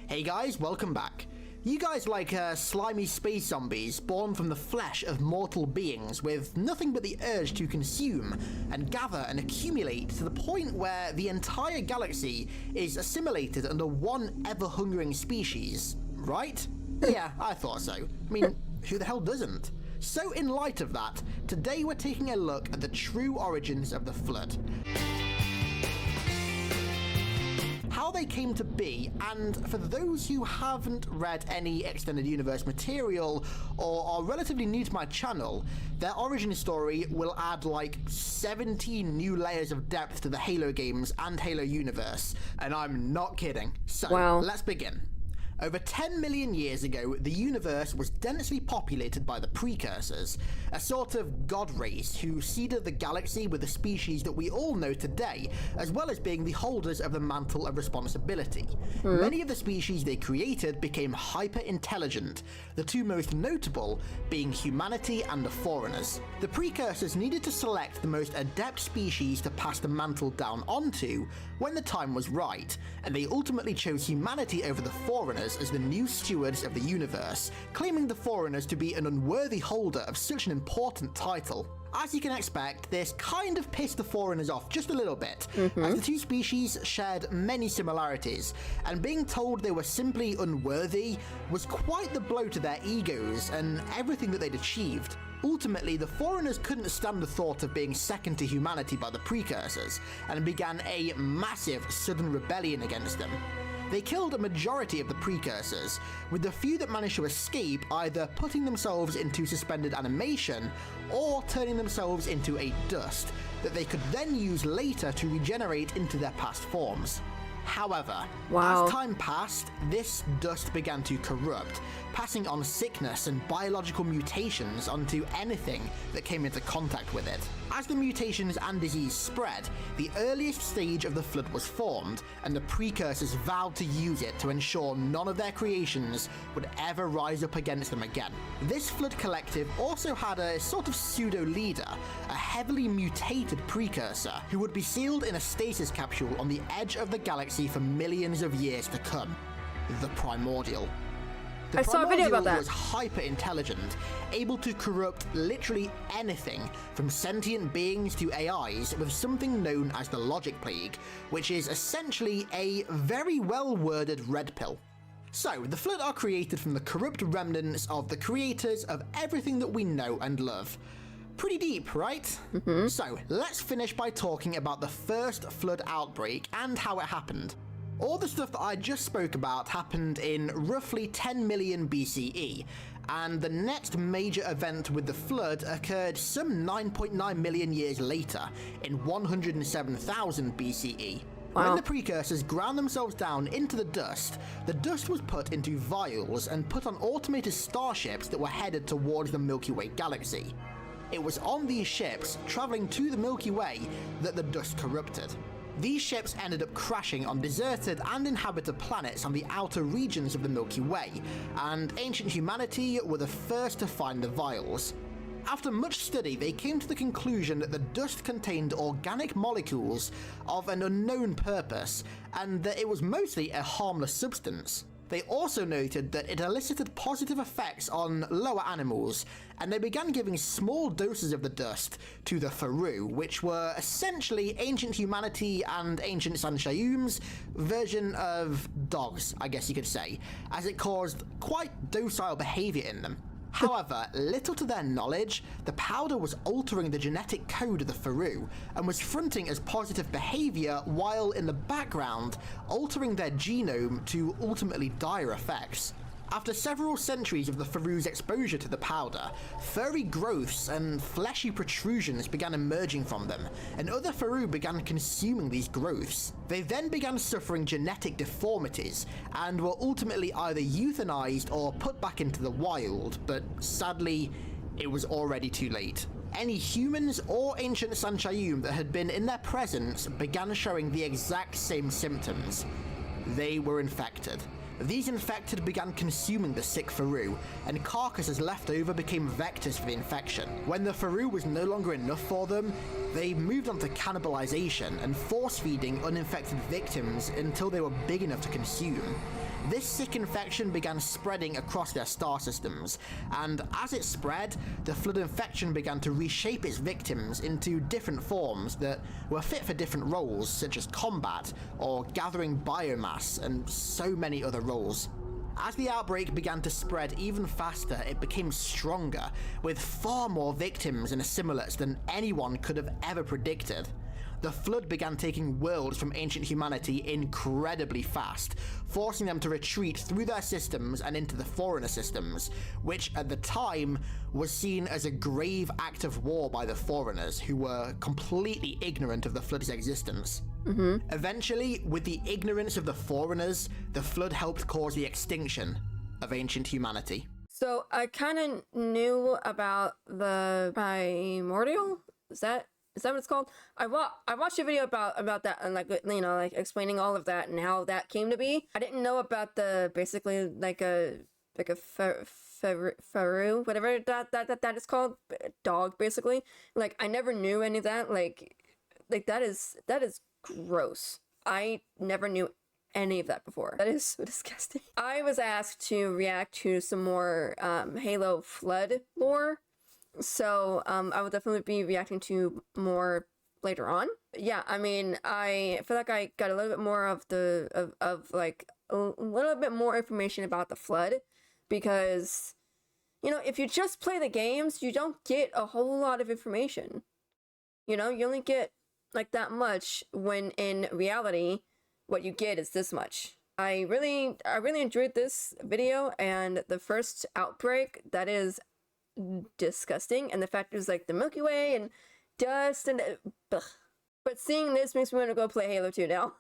Hey guys, welcome back. You guys like slimy space zombies born from the flesh of mortal beings with nothing but the urge to consume and gather and accumulate to the point where the entire galaxy is assimilated under one ever-hungering species, right? Yeah, I thought so. I mean, who the hell doesn't? So in light of that, today we're taking a look at the true origins of the Flood. How they came to be, and for those who haven't read any Extended Universe material or are relatively new to my channel, their origin story will add like 17 new layers of depth to the Halo games and Halo universe, and I'm not kidding. So, Let's begin. Over 10 million years ago, the universe was densely populated by the Precursors, a sort of god race who seeded the galaxy with the species that we all know today, as well as being the holders of the mantle of responsibility. Many of the species they created became hyper-intelligent, the two most notable being humanity and the Foreigners. The Precursors needed to select the most adept species to pass the mantle down onto when the time was right, and they ultimately chose humanity over the Foreigners as the new stewards of the universe, claiming the Foreigners to be an unworthy holder of such an important title. As you can expect, this kind of pissed the Foreigners off just a little bit, as the two species shared many similarities, and being told they were simply unworthy was quite the blow to their egos and everything that they'd achieved. Ultimately, the Foreigners couldn't stand the thought of being second to humanity by the Precursors, and began a massive sudden rebellion against them. They killed a majority of the Precursors, with the few that managed to escape either putting themselves into suspended animation or turning themselves into a dust that they could then use later to regenerate into their past forms. However, as time passed, this dust began to corrupt, passing on sickness and biological mutations onto anything that came into contact with it. As the mutations and disease spread, the earliest stage of the Flood was formed, and the Precursors vowed to use it to ensure none of their creations would ever rise up against them again. This Flood collective also had a sort of pseudo-leader, a heavily mutated Precursor, who would be sealed in a stasis capsule on the edge of the galaxy for millions of years to come. The Primordial. The Primordial was hyper-intelligent, able to corrupt literally anything from sentient beings to AIs with something known as the Logic Plague, which is essentially a very well-worded red pill. So, the Flood are created from the corrupt remnants of the creators of everything that we know and love. Pretty deep, right? So, let's finish by talking about the first Flood outbreak and how it happened. All the stuff that I just spoke about happened in roughly 10 million BCE, and the next major event with the Flood occurred some 9.9 million years later, in 107,000 BCE. When the Precursors ground themselves down into the dust was put into vials and put on automated starships that were headed towards the Milky Way galaxy. It was on these ships, traveling to the Milky Way, that the dust corrupted. These ships ended up crashing on deserted and inhabited planets on the outer regions of the Milky Way, and ancient humanity were the first to find the vials. After much study, they came to the conclusion that the dust contained organic molecules of an unknown purpose, and that it was mostly a harmless substance. They also noted that it elicited positive effects on lower animals, and they began giving small doses of the dust to the Faru, which were essentially ancient humanity and ancient Sanshayum's version of dogs, I guess you could say, as it caused quite docile behavior in them. However, little to their knowledge, the powder was altering the genetic code of the Faru, and was fronting as positive behavior while in the background altering their genome to ultimately dire effects. After several centuries of the Faru's exposure to the powder, furry growths and fleshy protrusions began emerging from them, and other Faru began consuming these growths. They then began suffering genetic deformities, and were ultimately either euthanized or put back into the wild, but sadly, it was already too late. Any humans or ancient Sanshayum that had been in their presence began showing the exact same symptoms. They were infected. These infected began consuming the sick Faru, and carcasses left over became vectors for the infection. When the Faru was no longer enough for them, they moved on to cannibalization and force-feeding uninfected victims until they were big enough to consume. This sick infection began spreading across their star systems, and as it spread, the flood infection began to reshape its victims into different forms that were fit for different roles, such as combat or gathering biomass, and so many other roles. As the outbreak began to spread even faster, it became stronger, with far more victims and assimilates than anyone could have ever predicted. The flood began taking worlds from ancient humanity incredibly fast, forcing them to retreat through their systems and into the Forerunner systems, which at the time was seen as a grave act of war by the Forerunners, who were completely ignorant of the flood's existence. Eventually, with the ignorance of the Forerunners, the flood helped cause the extinction of ancient humanity. So I kind of knew about the primordial. Is that what it's called? I watched a video about that and like explaining all of that and how that came to be. I didn't know about the basically like a faru, whatever that is called, dog basically. Like I never knew any of that. Like that is gross. I never knew any of that before. That is so disgusting. I was asked to react to some more Halo Flood lore, so I will definitely be reacting to more later on. Yeah, I mean, I feel like I got a little bit more of like a little bit more information about the flood, because if you just play the games, you don't get a whole lot of information. You only get like that much, when in reality what you get is this much. I really enjoyed this video, and the first outbreak, that is disgusting, and the fact is like the Milky Way and dust and ugh. But seeing this makes me want to go play Halo 2 now.